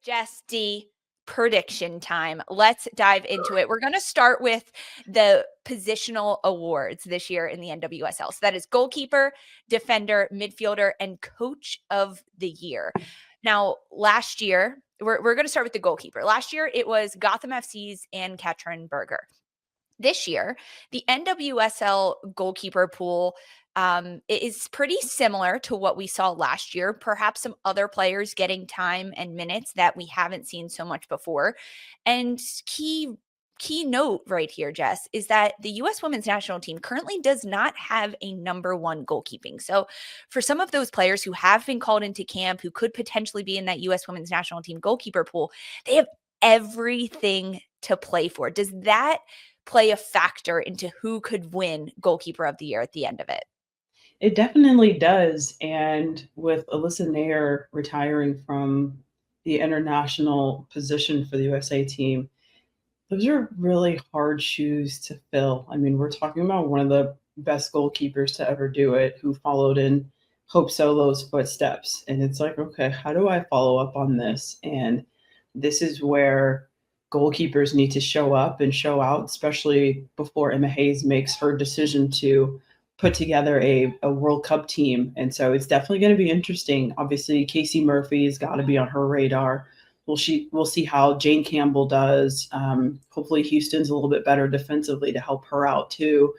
Jess D, prediction time. Let's dive into it. We're going to start with the positional awards this year in the NWSL. So that is goalkeeper, defender, midfielder, and coach of the year. Now, last year, we're going to start with the goalkeeper. Last year, it was Gotham FC's and Katrin Berger. This year, the NWSL goalkeeper pool is pretty similar to what we saw last year. Perhaps some other players getting time and minutes that we haven't seen so much before. And key note right here, Jess, is that the U.S. women's national team currently does not have a number one goalkeeping. So for some of those players who have been called into camp, who could potentially be in that U.S. women's national team goalkeeper pool, they have everything to play for. Does that play a factor into who could win goalkeeper of the year at the end of it? It definitely does. And with Alyssa Nair retiring from the international position for the USA team, those are really hard shoes to fill. I mean, we're talking about one of the best goalkeepers to ever do it, who followed in Hope Solo's footsteps. And it's like, okay, how do I follow up on this? And this is where goalkeepers need to show up and show out, especially before Emma Hayes makes her decision to put together a World Cup team. And so it's definitely going to be interesting. Obviously, Casey Murphy's got to be on her radar. We'll see how Jane Campbell does. Hopefully Houston's a little bit better defensively to help her out too.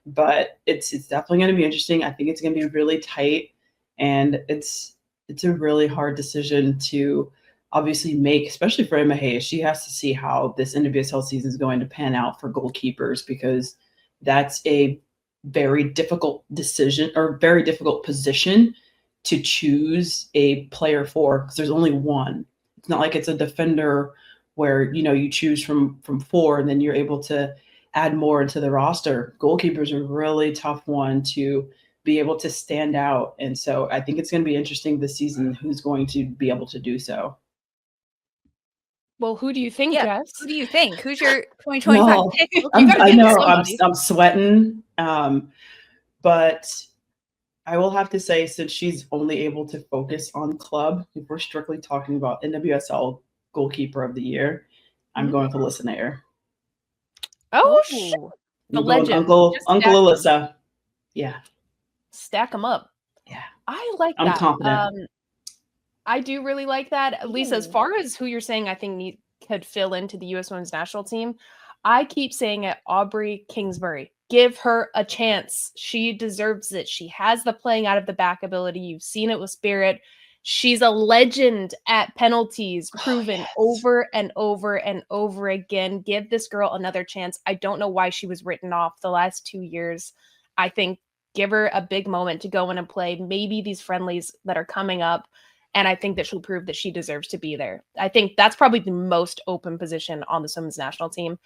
But it's definitely going to be interesting. I think it's going to be really tight, and it's a really hard decision to obviously make, especially for Emma Hayes. She has to see how this NWSL season is going to pan out for goalkeepers, because that's a very difficult decision, or very difficult position to choose a player for, because there's only one. It's not like it's a defender where, you choose from four and then you're able to add more into the roster. Goalkeepers are a really tough one to be able to stand out. And so I think it's going to be interesting this season who's going to be able to do so. Well, who do you think, Jess? Who do you think? Who's your 2025 pick? I'm sweating. But I will have to say, since she's only able to focus on club, if we're strictly talking about NWSL goalkeeper of the year, I'm going for Alyssa Nair. Oh, shit. The legend. Uncle Alyssa. Yeah. Stack them up. Yeah. I like that. I'm confident. I do really like that. Lisa, as far as who you're saying I think could fill into the U.S. women's national team, I keep saying it, Aubrey Kingsbury. Give her a chance. She deserves it. She has the playing out of the back ability. You've seen it with Spirit. She's a legend at penalties, proven over and over and over again. Give this girl another chance. I don't know why she was written off the last 2 years. I think give her a big moment to go in and play maybe these friendlies that are coming up. And I think that she'll prove that she deserves to be there. I think that's probably the most open position on the women's national team.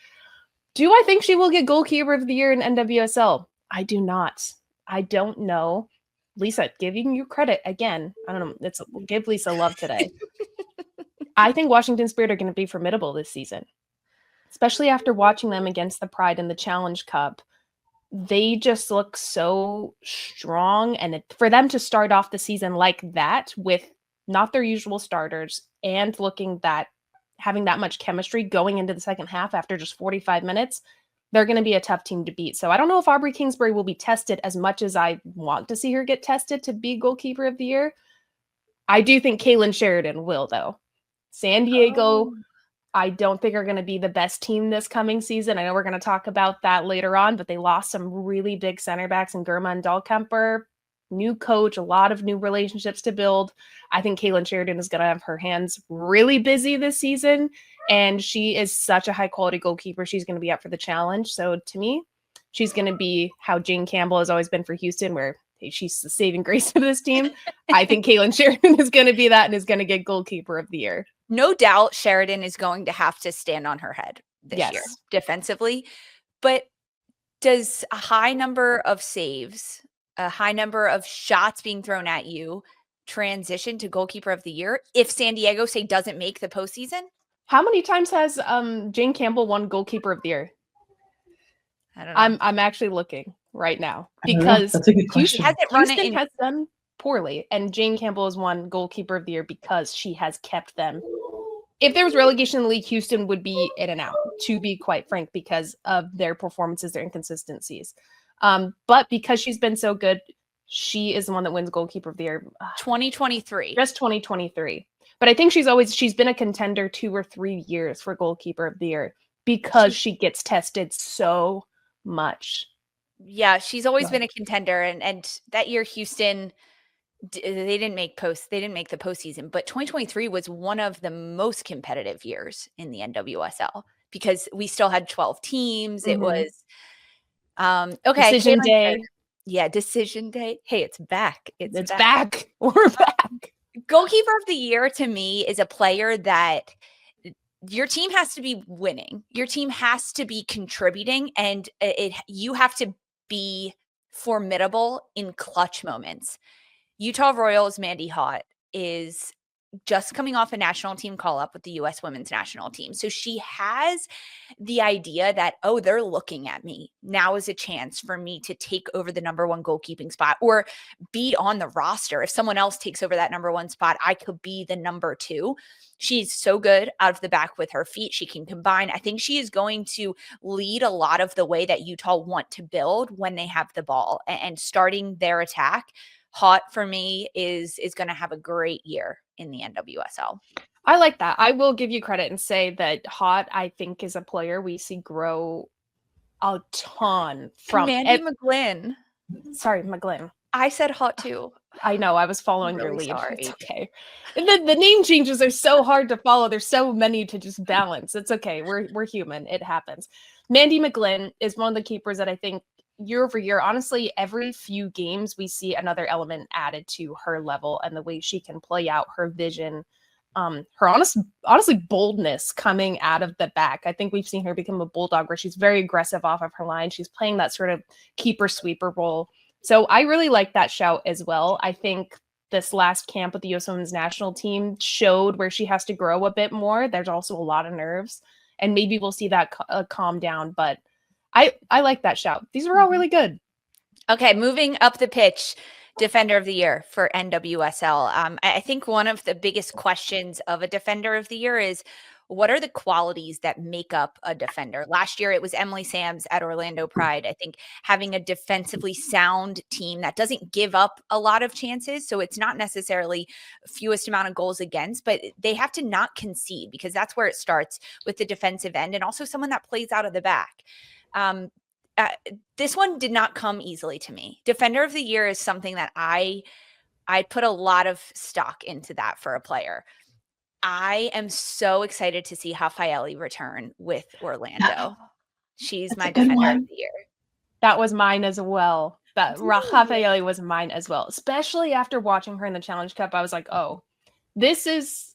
Do I think she will get goalkeeper of the year in NWSL? I do not. I don't know. Lisa, giving you credit again. I don't know. Give Lisa love today. I think Washington Spirit are going to be formidable this season, especially after watching them against the Pride in the Challenge Cup. They just look so strong. And for them to start off the season like that with not their usual starters and having that much chemistry going into the second half after just 45 minutes, they're going to be a tough team to beat. So I don't know if Aubrey Kingsbury will be tested as much as I want to see her get tested to be goalkeeper of the year. I do think Kaylin Sheridan will, though. San Diego, I don't think are going to be the best team this coming season. I know we're going to talk about that later on, but they lost some really big center backs in Germa and Dahlkemper. New coach, a lot of new relationships to build. I think Kaylin Sheridan is going to have her hands really busy this season, and she is such a high-quality goalkeeper. She's going to be up for the challenge. So to me, she's going to be how Jane Campbell has always been for Houston, where she's the saving grace of this team. I think Kaylin Sheridan is going to be that and is going to get goalkeeper of the year. No doubt Sheridan is going to have to stand on her head this year defensively. But does a high number of saves, a high number of shots being thrown at you, transition to goalkeeper of the year if San Diego, say, doesn't make the postseason? How many times has Jane Campbell won goalkeeper of the year? I don't know. I'm actually looking right now because that's a good question. Houston has done poorly, and Jane Campbell has won goalkeeper of the year because she has kept them if there was relegation in the league, Houston would be in and out, to be quite frank, because of their performances, their inconsistencies. But because she's been so good, she is the one that wins Goalkeeper of the Year. 2023. Just 2023. But I think she's been a contender 2 or 3 years for Goalkeeper of the Year because she gets tested so much. Yeah, she's always been a contender, and that year Houston, they didn't make the postseason, but 2023 was one of the most competitive years in the NWSL because we still had 12 teams. It was okay. Decision day. Yeah, decision day. Hey, it's back. It's back. We're back. Goalkeeper of the Year to me is a player that your team has to be winning. Your team has to be contributing, and you have to be formidable in clutch moments. Utah Royals' Mandy Hott is just coming off a national team call-up with the U.S. women's national team. So she has the idea that, oh, they're looking at me. Now is a chance for me to take over the number one goalkeeping spot or be on the roster. If someone else takes over that number one spot, I could be the number two. She's so good out of the back with her feet. She can combine. I think she is going to lead a lot of the way that Utah want to build when they have the ball and starting their attack. Hott for me is going to have a great year in the NWSL. I like that. I will give you credit and say that Hott, I think, is a player we see grow a ton from Mandy McGlynn. Sorry, McGlynn. I said Hott too. I know. I was following your lead. Sorry. It's okay. The name changes are so hard to follow. There's so many to just balance. It's okay. We're human. It happens. Mandy McGlynn is one of the keepers that I think year over year, honestly, every few games we see another element added to her level and the way she can play out her vision, her honestly boldness coming out of the back. I think we've seen her become a bulldog where she's very aggressive off of her line. She's playing that sort of keeper sweeper role. So I really like that shout as well. I think this last camp with the U.S. Women's National Team showed where she has to grow a bit more. There's also a lot of nerves, and maybe we'll see that calm down, but I like that shout. These were all really good. Okay, moving up the pitch, Defender of the Year for NWSL. I think one of the biggest questions of a Defender of the Year is, what are the qualities that make up a defender? Last year, it was Emily Sams at Orlando Pride. I think having a defensively sound team that doesn't give up a lot of chances. So it's not necessarily fewest amount of goals against, but they have to not concede because that's where it starts with the defensive end and also someone that plays out of the back. This one did not come easily to me. Defender of the Year is something that I put a lot of stock into that for a player. I am so excited to see Rafaeli return with Orlando. She's my Defender of the Year. That was mine as well. That Rafaeli was mine as well. Especially after watching her in the Challenge Cup, I was like, oh, this is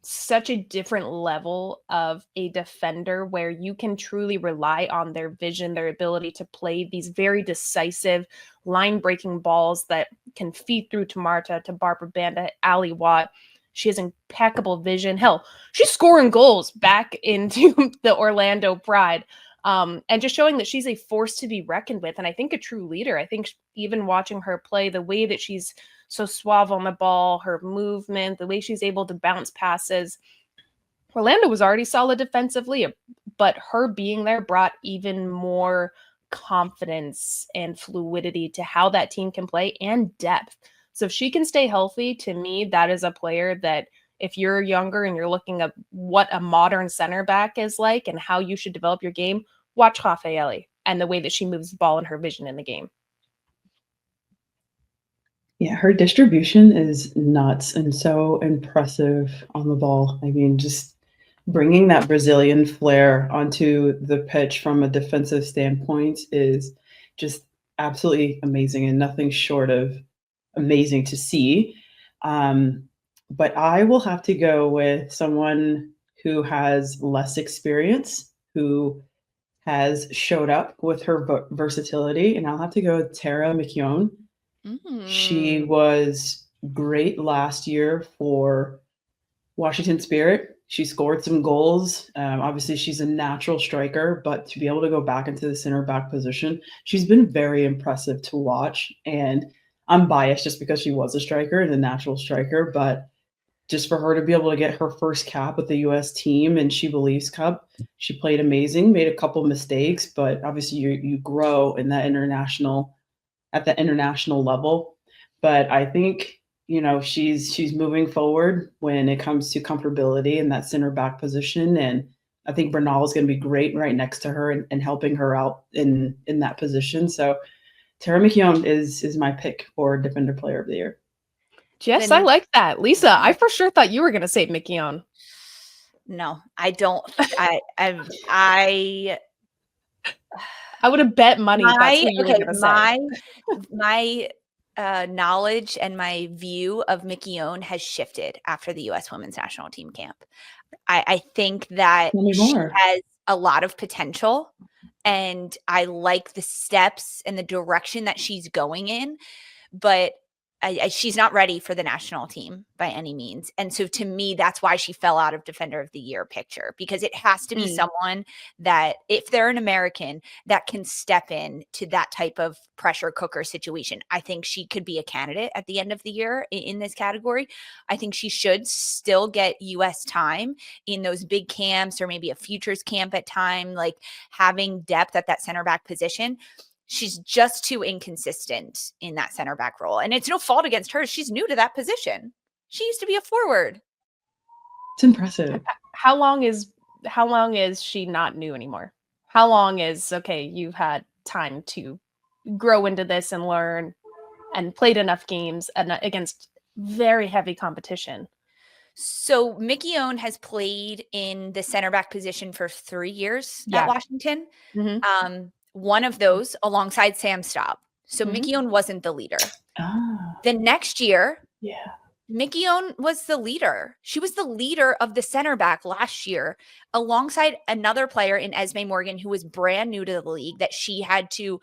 such a different level of a defender where you can truly rely on their vision, their ability to play these very decisive line-breaking balls that can feed through to Marta, to Barbara Banda, Ali Watt. She has impeccable vision. Hell, she's scoring goals back into the Orlando Pride. And just showing that she's a force to be reckoned with. And I think a true leader. I think even watching her play, the way that she's so suave on the ball, her movement, the way she's able to bounce passes. Orlando was already solid defensively, but her being there brought even more confidence and fluidity to how that team can play and depth. So if she can stay healthy, to me, that is a player that if you're younger and you're looking at what a modern center back is like and how you should develop your game, watch Rafaeli and the way that she moves the ball and her vision in the game. Yeah, her distribution is nuts and so impressive on the ball. I mean, just bringing that Brazilian flair onto the pitch from a defensive standpoint is just absolutely amazing and nothing short of amazing to see. But I will have to go with someone who has less experience, who has showed up with her versatility, and I'll have to go with Tara McKeown. She was great last year for Washington Spirit. She scored some goals. Obviously, she's a natural striker, but to be able to go back into the center back position, she's been very impressive to watch. And I'm biased just because she was a striker and a natural striker, but just for her to be able to get her first cap with the U.S. team and She Believes Cup, she played amazing, made a couple mistakes, but obviously you grow in that at the international level. But I think, she's moving forward when it comes to comfortability in that center back position. And I think Bernal is going to be great right next to her and helping her out in that position. So Tara McKeown is my pick for Defender Player of the Year. Jess, I like that. Lisa, I for sure thought you were going to say McKeown. No, I don't. I would have bet money that's who you were going to say. My knowledge and my view of Mickione has shifted after the U.S. Women's National Team camp. I think that she has a lot of potential, and I like the steps and the direction that she's going in, but she's not ready for the national team by any means. And so to me, that's why she fell out of Defender of the Year picture, because it has to be someone that, if they're an American, that can step in to that type of pressure cooker situation. I think she could be a candidate at the end of the year in this category. I think she should still get U.S. time in those big camps, or maybe a futures camp at time, like having depth at that center back position. She's just too inconsistent in that center back role. And it's no fault against her. She's new to that position. She used to be a forward. It's impressive. How long is she not new anymore? How long is, okay, you've had time to grow into this and learn and played enough games and against very heavy competition? So Mickione has played in the center back position for 3 years at Washington. Mm-hmm. One of those alongside Sam Staub. So Mickione wasn't the leader. The next year, Mickione was the leader. She was the leader of the center back last year, alongside another player in Esme Morgan, who was brand new to the league, that she had to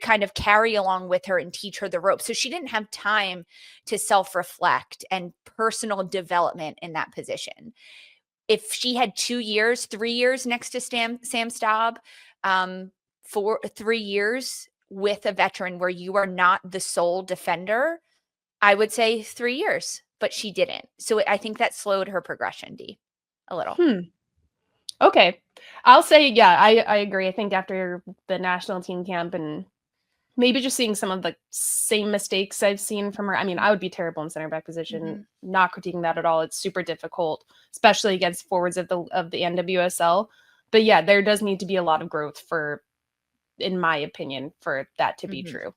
kind of carry along with her and teach her the ropes. So she didn't have time to self-reflect and personal development in that position. If she had 2 years, 3 years next to Sam Staub, for 3 years with a veteran where you are not the sole defender, I would say 3 years, but she didn't. So I think that slowed her progression, a little. Okay. I'll say, I agree. I think after the national team camp and maybe just seeing some of the same mistakes I've seen from her. I mean, I would be terrible in center back position, not critiquing that at all. It's super difficult, especially against forwards of the NWSL. But yeah, there does need to be a lot of growth in my opinion, for that to be true.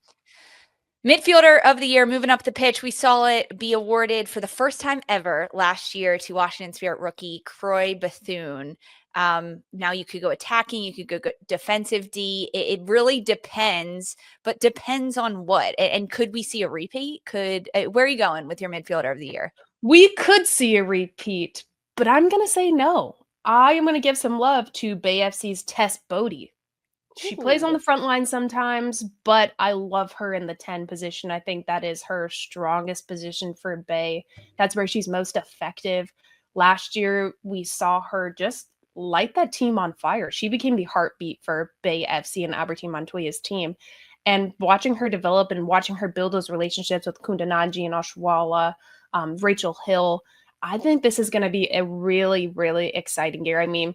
Midfielder of the Year, moving up the pitch. We saw it be awarded for the first time ever last year to Washington Spirit rookie Croy Bethune. Now you could go attacking, you could go defensive D. It really depends, but depends on what. And could we see a repeat? Where are you going with your Midfielder of the Year? We could see a repeat, but I'm going to say no. I am going to give some love to Bay FC's Tess Bodie. She plays on the front line sometimes, but I love her in the 10 position. I think that is her strongest position for Bay. That's where she's most effective. Last year, we saw her just light that team on fire. She became the heartbeat for Bay FC and Albertine Montoya's team. And watching her develop and watching her build those relationships with Kunda Nanji and Oshuala, Rachel Hill, I think this is going to be a really, really exciting year. I mean,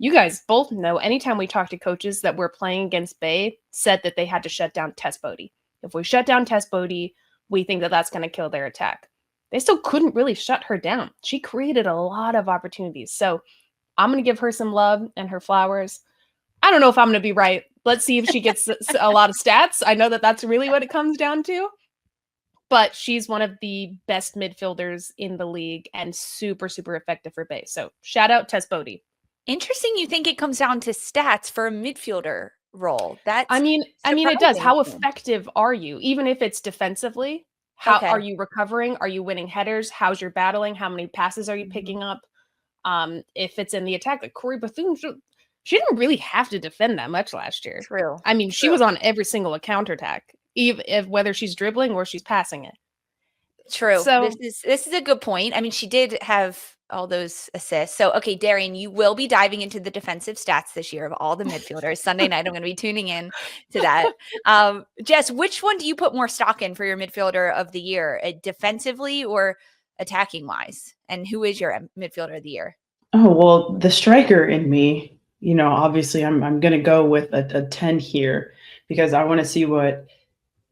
you guys both know anytime we talk to coaches that were playing against Bay said that they had to shut down Tess Bodie. If we shut down Tess Bodie, we think that that's going to kill their attack. They still couldn't really shut her down. She created a lot of opportunities. So I'm going to give her some love and her flowers. I don't know if I'm going to be right. Let's see if she gets a lot of stats. I know that that's really what it comes down to. But she's one of the best midfielders in the league and super, super effective for Bay. So shout out Tess Bodie. Interesting. You think it comes down to stats for a midfielder role? I mean, it does. How effective are you? Even if it's defensively, how are you recovering? Are you winning headers? How's your battling? How many passes are you picking up? If it's in the attack, like Croy Bethune, she didn't really have to defend that much last year. True. I mean, she was on every single counterattack, even if whether she's dribbling or she's passing it. True. So this is a good point. I mean, she did have all those assists. So, okay, Darian, you will be diving into the defensive stats this year of all the midfielders. Sunday night, I'm going to be tuning in to that. Jess, which one do you put more stock in for your Midfielder of the Year, defensively or attacking wise? And who is your midfielder of the year? Oh, well, the striker in me, obviously I'm going to go with a 10 here because I want to see what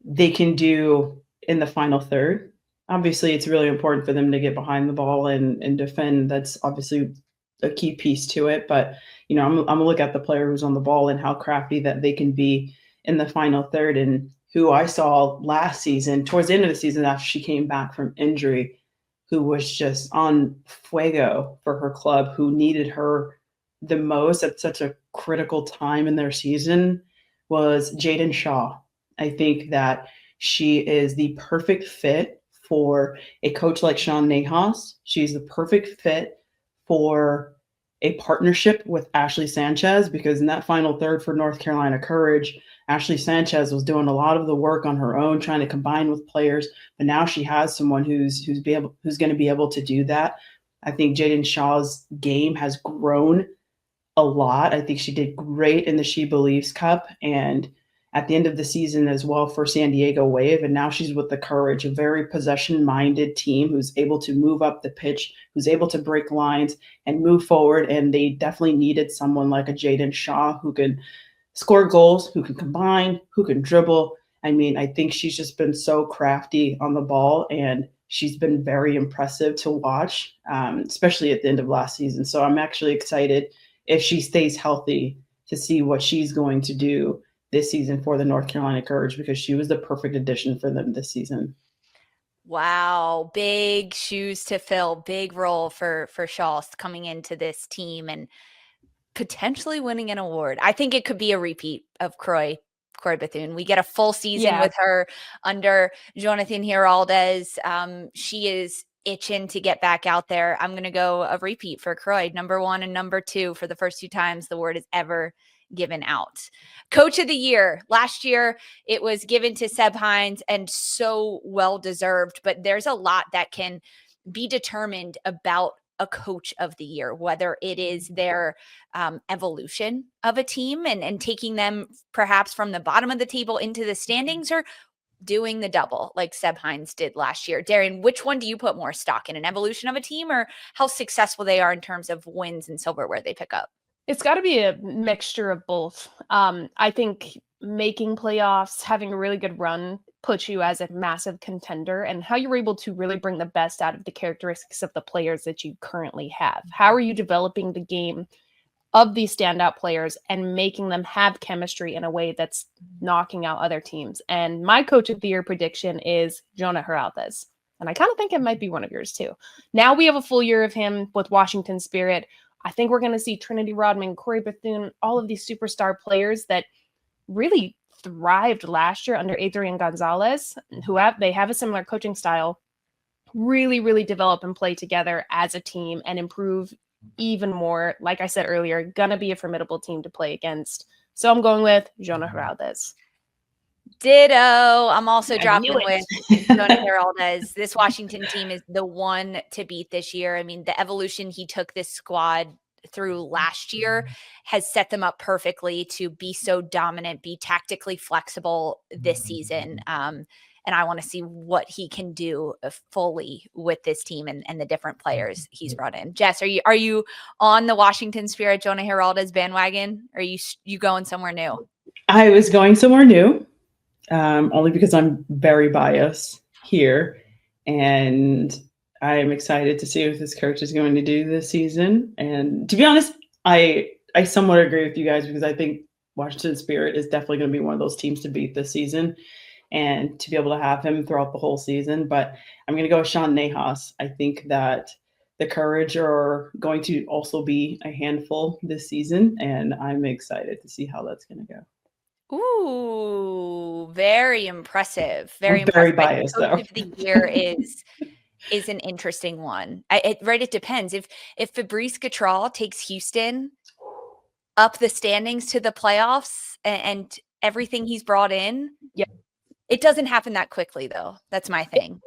they can do in the final third. Obviously, it's really important for them to get behind the ball and defend. That's obviously a key piece to it. But, I'm going to look at the player who's on the ball and how crafty that they can be in the final third. And who I saw last season, towards the end of the season after she came back from injury, who was just on fuego for her club, who needed her the most at such a critical time in their season, was Jaden Shaw. I think that she is the perfect fit for a coach like Sean Nahas. She's the perfect fit for a partnership with Ashley Sanchez, because in that final third for North Carolina Courage, Ashley Sanchez was doing a lot of the work on her own, trying to combine with players. But now she has someone who's going to be able to do that. I think Jaden Shaw's game has grown a lot. I think she did great in the She Believes Cup and at the end of the season as well for San Diego Wave. And now she's with the Courage, a very possession-minded team who's able to move up the pitch, who's able to break lines and move forward. And they definitely needed someone like a Jaden Shaw who can score goals, who can combine, who can dribble. I mean, I think she's just been so crafty on the ball, and she's been very impressive to watch, especially at the end of last season. So I'm actually excited, if she stays healthy, to see what she's going to do this season for the North Carolina Courage, because she was the perfect addition for them this season. Wow, big shoes to fill, big role for Shaw coming into this team and potentially winning an award. I think it could be a repeat of Croy Bethune. We get a full season with her under Jonathan Giraldez. She is itching to get back out there. I'm going to go a repeat for Croy, number 1 and number 2 for the first 2 times the award is ever given out. Coach of the year. Last year, it was given to Seb Hines, and so well deserved, but there's a lot that can be determined about a coach of the year, whether it is their evolution of a team and taking them perhaps from the bottom of the table into the standings, or doing the double like Seb Hines did last year. Darian, which one do you put more stock in, an evolution of a team or how successful they are in terms of wins and silverware they pick up? It's got to be a mixture of both. I think making playoffs, having a really good run puts you as a massive contender, and how you're able to really bring the best out of the characteristics of the players that you currently have. How are you developing the game of these standout players and making them have chemistry in a way that's knocking out other teams? And my coach of the year prediction is Sandra Herrera. And I kind of think it might be one of yours too. Now we have a full year of him with Washington Spirit. I think we're going to see Trinity Rodman, Croy Bethune, all of these superstar players that really thrived last year under Adrian Gonzalez, they have a similar coaching style, really, really develop and play together as a team and improve even more. Like I said earlier, going to be a formidable team to play against. So I'm going with Sandra Herrera. Ditto. I'm also dropping with Jonah Giraldez. This Washington team is the one to beat this year. I mean, the evolution he took this squad through last year has set them up perfectly to be so dominant, be tactically flexible this season. And I want to see what he can do fully with this team and the different players he's brought in. Jess, are you on the Washington Spirit Jonah Giraldez bandwagon? Or are you going somewhere new? I was going somewhere new. Only because I'm very biased here, and I'm excited to see what this coach is going to do this season. And to be honest, I somewhat agree with you guys, because I think Washington Spirit is definitely going to be one of those teams to beat this season, and to be able to have him throughout the whole season. But I'm going to go with Sean Nahas. I think that the Courage are going to also be a handful this season, and I'm excited to see how that's going to go. Ooh, very impressive. Very biased, though. Coach of the year is an interesting one. It depends. If Fabrice Gatral takes Houston up the standings to the playoffs and everything he's brought in, it doesn't happen that quickly, though. That's my thing.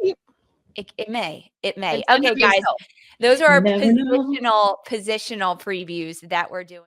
It may. Okay, guys, those are our positional previews that we're doing.